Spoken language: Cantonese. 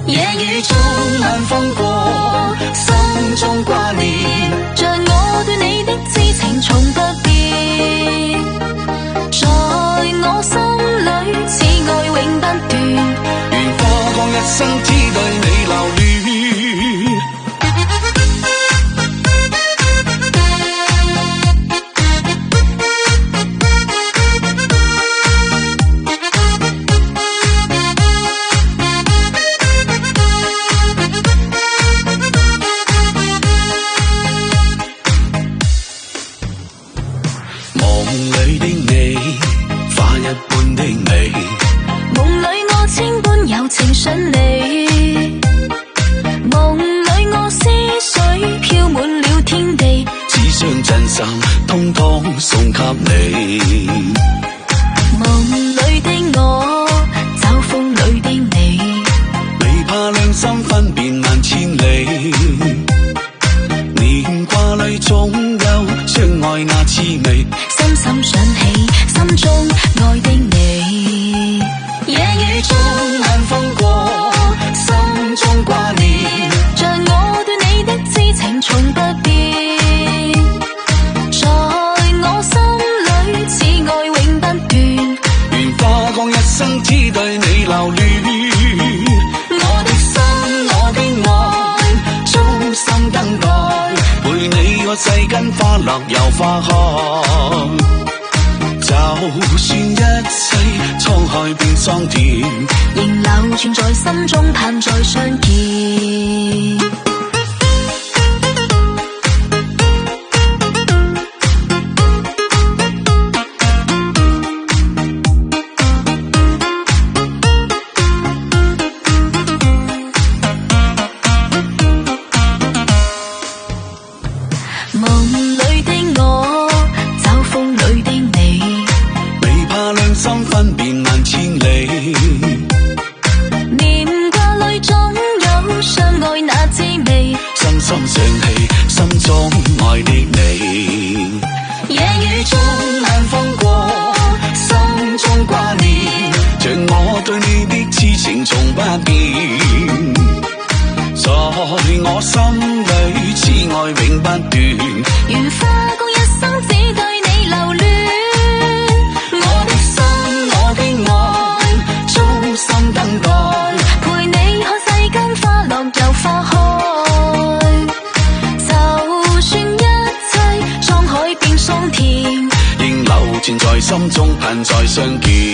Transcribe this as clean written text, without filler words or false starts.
夜雨中晚風過，心中掛念，像我對你的痴情從不變，在我心裏此愛永不斷，願花光一生只對你留戀。夢裏的你，花一般的美，夢裏我千般有情信你，夢裏我思緒飄滿了天地，只將真心通通送給你。夢裏的我，找風裏的你，未怕兩心分別萬千里，年掛裏總有相愛那滋味，深深想起心中愛的你。夜雨中晚風過，心中掛念，像我對你的痴情從不變，在我心裏此愛永不斷，願花光一生只對你留戀。我的心，我的愛，衷心等待，陪你我世間花落又花開。就算一切滄海變桑田，仍流傳在心中，盼再相見。夢裏的我，找風裏的你，未怕兩心分別萬千里，念掛裏總有相愛那滋味，深深想起心中愛的你。夜雨中晚風過，心中掛念，像我對你的痴情從不變，在我心裏此愛永不斷，願花光一生只對你留戀。我的心，我的愛，衷心等待，陪你看世間花落又花開，就算一切滄海變桑田，仍流傳在心中，盼再相見。